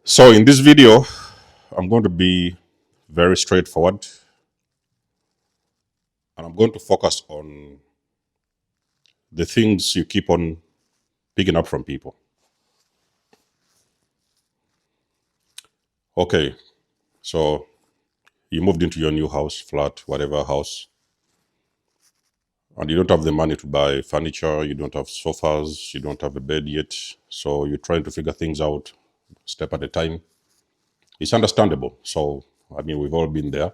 So in this video, I'm going to be very straightforward and I'm going to focus on the things you keep on picking up from people. Okay, so you moved into your new house, flat, whatever house, and you don't have the money to buy furniture, you don't have sofas, you don't have a bed yet, so you're trying to figure things out step at a time. It's understandable. So, I mean, we've all been there.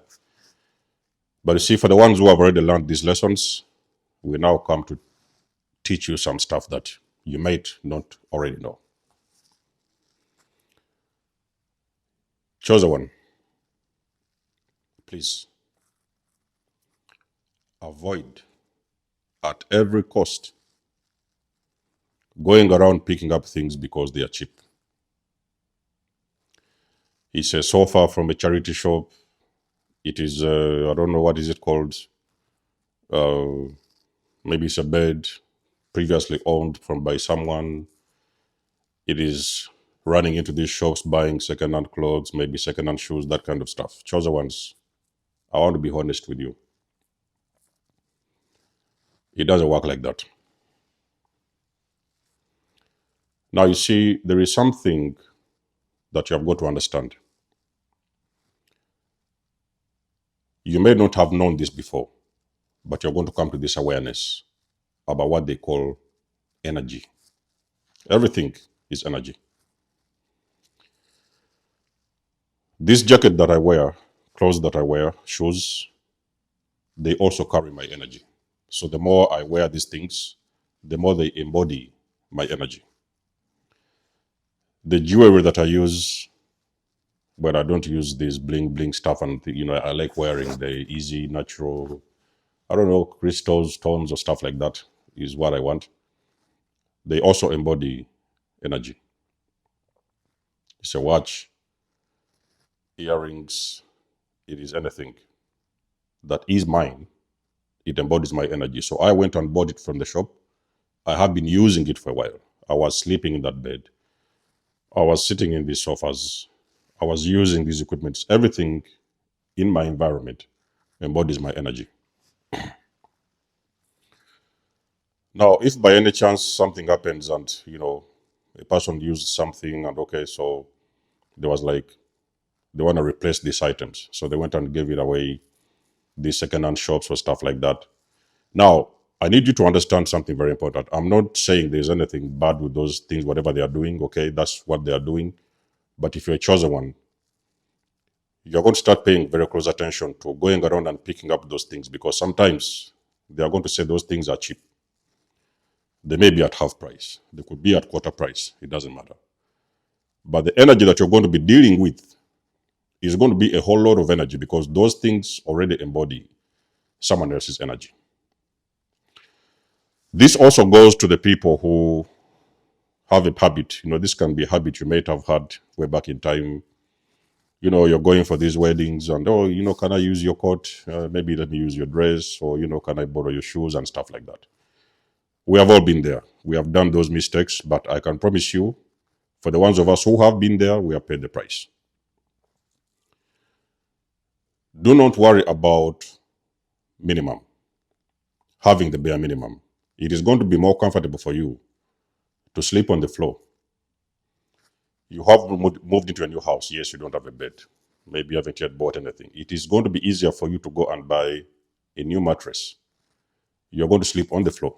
But you see, for the ones who have already learned these lessons, we now come to teach you some stuff that you might not already know. Chosen one, please avoid at every cost going around picking up things because they are cheap. It's a sofa from a charity shop. It is, I don't know, what is it called? Maybe it's a bed previously owned by someone. It is running into these shops, buying second-hand clothes, maybe second-hand shoes, that kind of stuff. Chosen ones, I want to be honest with you. It doesn't work like that. Now, you see, there is something that you have got to understand. You may not have known this before, but you're going to come to this awareness about what they call energy. Everything is energy. This jacket that I wear, clothes that I wear, shoes, they also carry my energy. So the more I wear these things, the more they embody my energy. The jewelry that I use, but I don't use this bling bling stuff, and I like wearing the easy, natural, I don't know, crystals, stones, or stuff like that is what I want. They also embody energy. It's a watch, earrings, it is anything that is mine. It embodies my energy. So I went and bought it from the shop. I have been using it for a while. I was sleeping in that bed. I was sitting in these sofas. I was using these equipments. Everything in my environment embodies my energy. Now, if by any chance something happens and, a person used something and okay, so there was like, they want to replace these items. So they went and gave it away, these second-hand shops or stuff like that. Now, I need you to understand something very important. I'm not saying there's anything bad with those things, whatever they are doing, okay? That's what they are doing. But if you're a chosen one, you're going to start paying very close attention to going around and picking up those things because sometimes they are going to say those things are cheap. They may be at half price. They could be at quarter price. It doesn't matter. But the energy that you're going to be dealing with is going to be a whole lot of energy because those things already embody someone else's energy. This also goes to the people who have a habit. This can be a habit you might have had way back in time. You're going for these weddings and, can I use your coat? Maybe let me use your dress or, can I borrow your shoes and stuff like that. We have all been there. We have done those mistakes, but I can promise you, for the ones of us who have been there, we have paid the price. Do not worry about minimum, having the bare minimum. It is going to be more comfortable for you to sleep on the floor. You have moved into a new house. Yes, you don't have a bed. Maybe you haven't yet bought anything. It is going to be easier for you to go and buy a new mattress. You're going to sleep on the floor.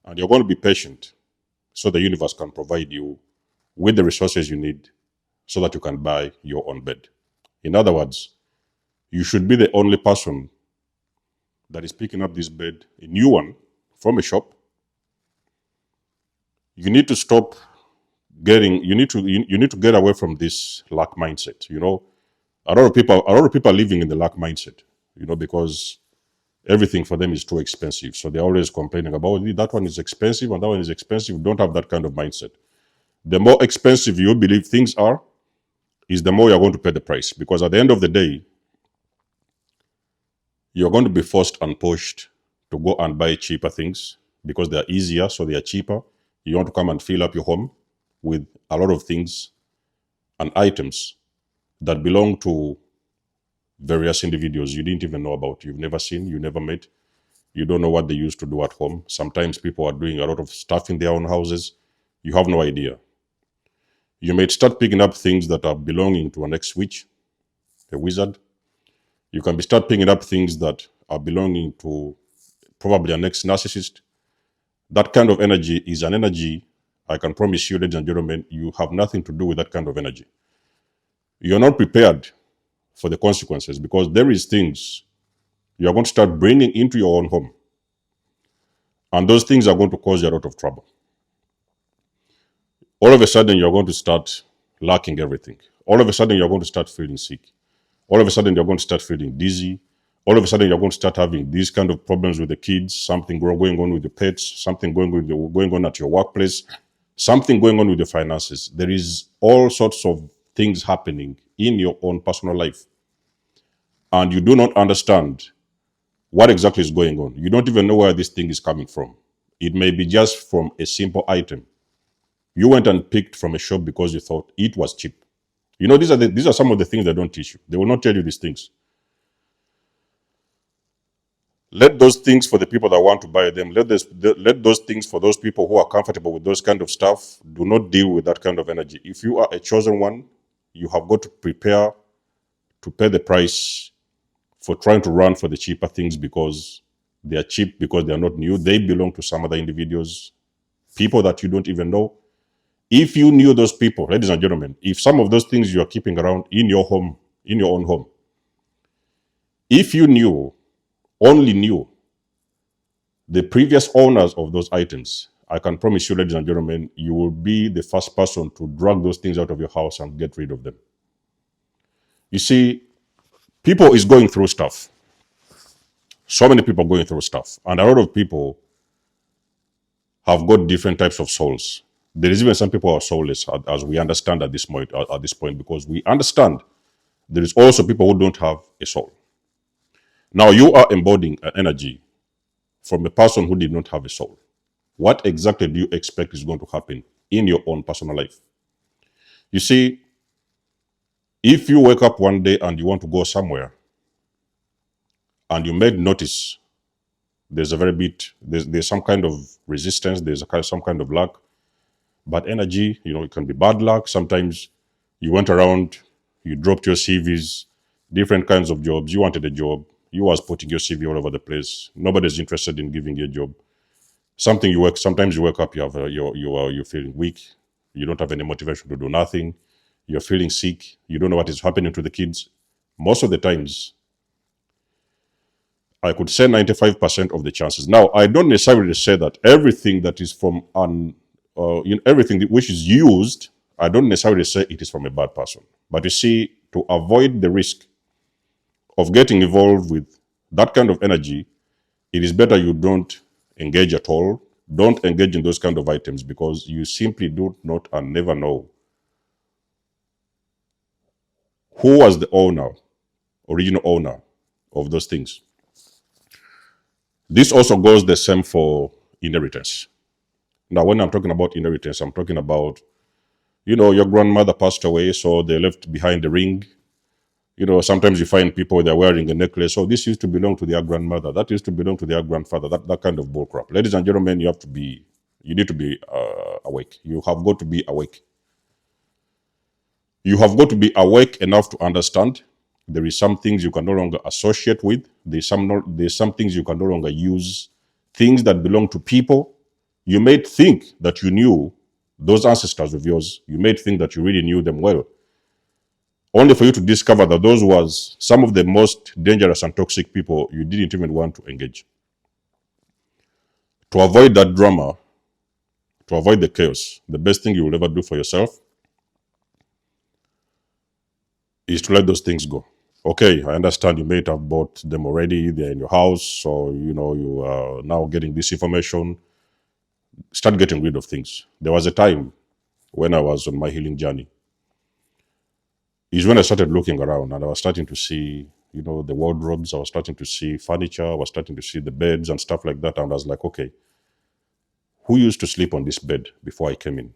And you're going to be patient so the universe can provide you with the resources you need so that you can buy your own bed. In other words, you should be the only person that is picking up this bed, a new one, from a shop. You need to stop you need to get away from this lack mindset. A lot of people are living in the lack mindset, because everything for them is too expensive. So they're always complaining about that one is expensive and that one is expensive. Don't have that kind of mindset. The more expensive you believe things are, is the more you're going to pay the price. Because at the end of the day, you're going to be forced and pushed to go and buy cheaper things because they're easier, so they are cheaper. You want to come and fill up your home with a lot of things and items that belong to various individuals you didn't even know about, you've never seen, you never met, you don't know what they used to do at home. Sometimes people are doing a lot of stuff in their own houses. You have no idea. You may start picking up things that are belonging to an ex-witch, a wizard. You can start picking up things that are belonging to probably an ex-narcissist. That kind of energy is an energy, I can promise you, ladies and gentlemen, you have nothing to do with that kind of energy. You're not prepared for the consequences because there is things you're going to start bringing into your own home. And those things are going to cause you a lot of trouble. All of a sudden, you're going to start lacking everything. All of a sudden, you're going to start feeling sick. All of a sudden, you're going to start feeling dizzy. All of a sudden, you're going to start having these kind of problems with the kids, something going on with the pets, something going on at your workplace, something going on with the finances. There is all sorts of things happening in your own personal life. And you do not understand what exactly is going on. You don't even know where this thing is coming from. It may be just from a simple item. You went and picked from a shop because you thought it was cheap. You know, these are some of the things they don't teach you. They will not tell you these things. Let those things for the people that want to buy them. Let those things for those people who are comfortable with those kind of stuff. Do not deal with that kind of energy. If you are a chosen one, you have got to prepare to pay the price for trying to run for the cheaper things because they are cheap, because they are not new. They belong to some other individuals, people that you don't even know. If you knew those people, ladies and gentlemen, if some of those things you are keeping around in your home, in your own home, if you only knew the previous owners of those items, I can promise you, ladies and gentlemen, you will be the first person to drag those things out of your house and get rid of them. You see, people is going through stuff. So many people going through stuff. And a lot of people have got different types of souls. There is even some people who are soulless, as we understand at this point, because we understand there is also people who don't have a soul. Now you are embodying an energy from a person who did not have a soul. What exactly do you expect is going to happen in your own personal life? You see, if you wake up one day and you want to go somewhere and you made notice there's there's some kind of resistance, some kind of luck, bad energy, it can be bad luck. Sometimes you went around, you dropped your CVs, different kinds of jobs. You wanted a job. You was putting your CV all over the place. Nobody's interested in giving you a job. Sometimes you wake up, you're feeling weak. You don't have any motivation to do nothing. You're feeling sick. You don't know what is happening to the kids. Most of the times, I could say 95% of the chances. Now, I don't necessarily say that everything that is from everything which is used, I don't necessarily say it is from a bad person. But you see, to avoid the risk of getting involved with that kind of energy, it is better you don't engage at all. Don't engage in those kind of items because you simply do not and never know who was the original owner of those things. This also goes the same for inheritance. Now, when I'm talking about inheritance, I'm talking about, your grandmother passed away, so they left behind the ring. Sometimes you find people, they're wearing a necklace. So this used to belong to their grandmother. That used to belong to their grandfather. That kind of bullcrap. Ladies and gentlemen, you need to be awake. You have got to be awake. You have got to be awake enough to understand there is some things you can no longer associate with. There's some things you can no longer use. Things that belong to people. You may think that you knew those ancestors of yours. You may think that you really knew them well. Only for you to discover that those was some of the most dangerous and toxic people you didn't even want to engage. To avoid that drama, to avoid the chaos, the best thing you will ever do for yourself is to let those things go. Okay, I understand you may have bought them already, they're in your house, so you are now getting this information. Start getting rid of things. There was a time when I was on my healing journey. Is when I started looking around and I was starting to see, the wardrobes, I was starting to see furniture, I was starting to see the beds and stuff like that. And I was like, okay, who used to sleep on this bed before I came in?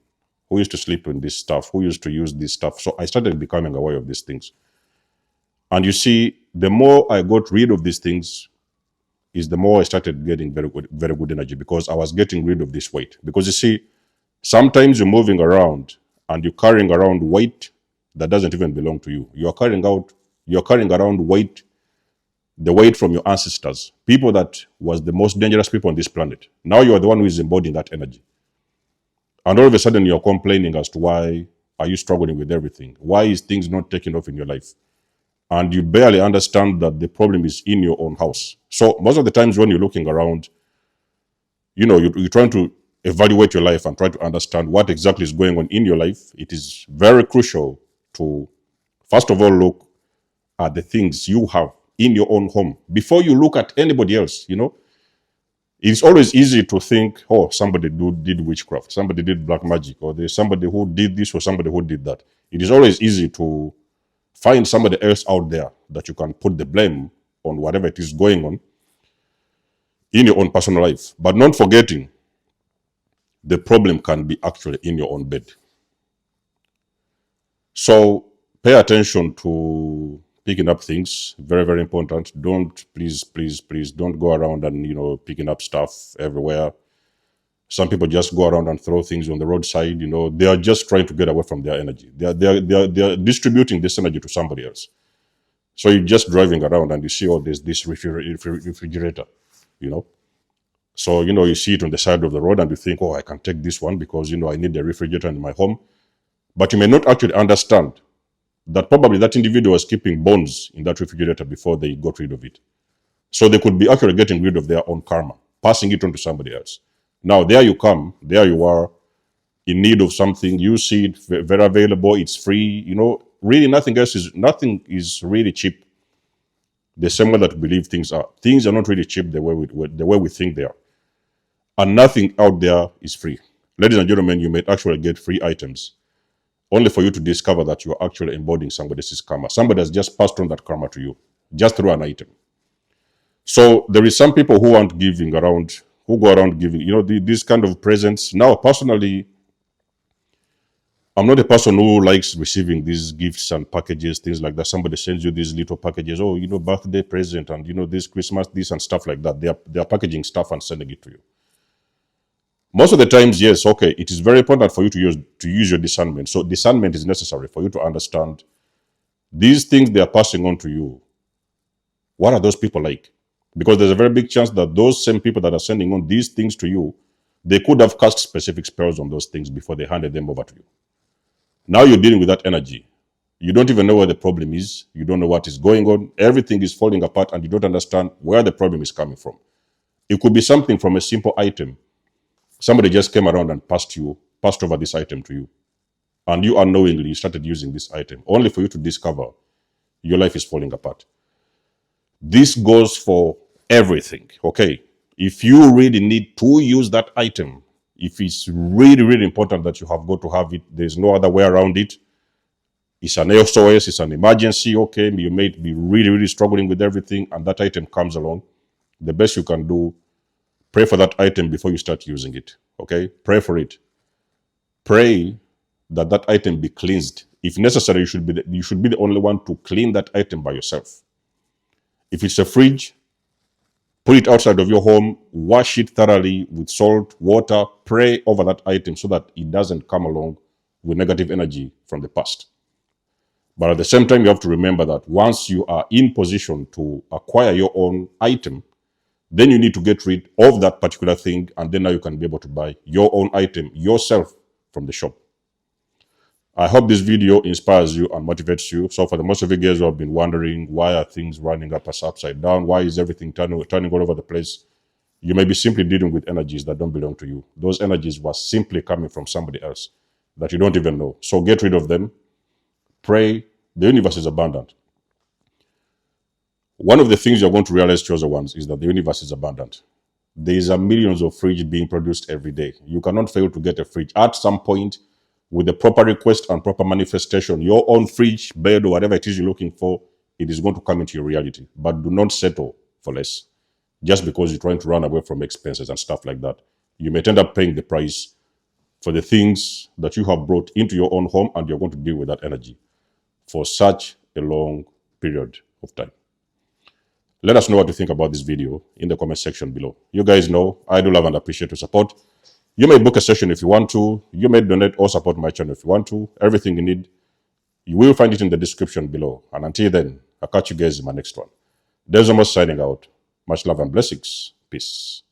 who used to sleep in this stuff, who used to use this stuff. So I started becoming aware of these things. And you see, the more I got rid of these things, is the more I started getting very good energy, because I was getting rid of this weight. Because you see, sometimes you're moving around and you're carrying around weight that doesn't even belong to you. You're carrying around weight, the weight from your ancestors, people that was the most dangerous people on this planet. Now you are the one who is embodying that energy. And all of a sudden you're complaining as to why are you struggling with everything? Why is things not taking off in your life? And you barely understand that the problem is in your own house. So most of the times when you're looking around, you're trying to evaluate your life and try to understand what exactly is going on in your life. It is very crucial to, first of all, look at the things you have in your own home before you look at anybody else. It's always easy to think, oh, somebody did witchcraft, somebody did black magic, or there's somebody who did this or somebody who did that. It is always easy to find somebody else out there that you can put the blame on whatever it is going on in your own personal life. But not forgetting, the problem can be actually in your own bed. So pay attention to picking up things. Very, very important. Please don't go around and, picking up stuff everywhere. Some people just go around and throw things on the roadside. They are just trying to get away from their energy. They are distributing this energy to somebody else. So you're just driving around and you see, oh, there's this refrigerator, So, you see it on the side of the road and you think, oh, I can take this one because, I need a refrigerator in my home. But you may not actually understand that probably that individual was keeping bones in that refrigerator before they got rid of it. So they could be actually getting rid of their own karma, passing it on to somebody else. Now, there you are, in need of something. You see it very available. It's free. Really nothing is really cheap. The same way that we believe things are. Things are not really cheap the way we think they are. And nothing out there is free. Ladies and gentlemen, you may actually get free items only for you to discover that you are actually embodying somebody else's karma. Somebody has just passed on that karma to you, just through an item. So there is some people who aren't giving around, who go around giving, these kind of presents. Now, personally, I'm not a person who likes receiving these gifts and packages, things like that. Somebody sends you these little packages, oh, birthday present, and this Christmas, this and stuff like that. They are packaging stuff and sending it to you. Most of the times, yes, okay, it is very important for you to use your discernment. So discernment is necessary for you to understand these things they are passing on to you. What are those people like? Because there's a very big chance that those same people that are sending on these things to you, they could have cast specific spells on those things before they handed them over to you. Now you're dealing with that energy. You don't even know where the problem is. You don't know what is going on. Everything is falling apart and you don't understand where the problem is coming from. It could be something from a simple item. Somebody just came around and passed over this item to you. And you unknowingly started using this item, only for you to discover your life is falling apart. This goes for everything, okay? If you really need to use that item, if it's really, really important that you have got to have it, there's no other way around it. It's an SOS, it's an emergency, okay? You may be really, really struggling with everything and that item comes along. The best you can do, pray for that item before you start using it, okay? Pray for it. Pray that item be cleansed. If necessary, you should be the only one to clean that item by yourself. If it's a fridge, put it outside of your home, wash it thoroughly with salt, water, pray over that item so that it doesn't come along with negative energy from the past. But at the same time, you have to remember that once you are in position to acquire your own item, then you need to get rid of that particular thing, and then now you can be able to buy your own item yourself from the shop. I hope this video inspires you and motivates you. So for the most of you guys who have been wondering, why are things running up as upside down? Why is everything turning all over the place? You may be simply dealing with energies that don't belong to you. Those energies were simply coming from somebody else that you don't even know. So get rid of them. Pray. The universe is abundant. One of the things you're going to realize, chosen ones, is that the universe is abundant. There is millions of fridges being produced every day. You cannot fail to get a fridge. At some point, with the proper request and proper manifestation, your own fridge, bed, or whatever it is you're looking for, it is going to come into your reality. But do not settle for less. Just because you're trying to run away from expenses and stuff like that. You may end up paying the price for the things that you have brought into your own home, and you're going to deal with that energy for such a long period of time. Let us know what you think about this video in the comment section below. You guys know I do love and appreciate your support. You may book a session if you want to. You may donate or support my channel if you want to. Everything you need, you will find it in the description below. And until then, I'll catch you guys in my next one. There's almost signing out. Much love and blessings. Peace.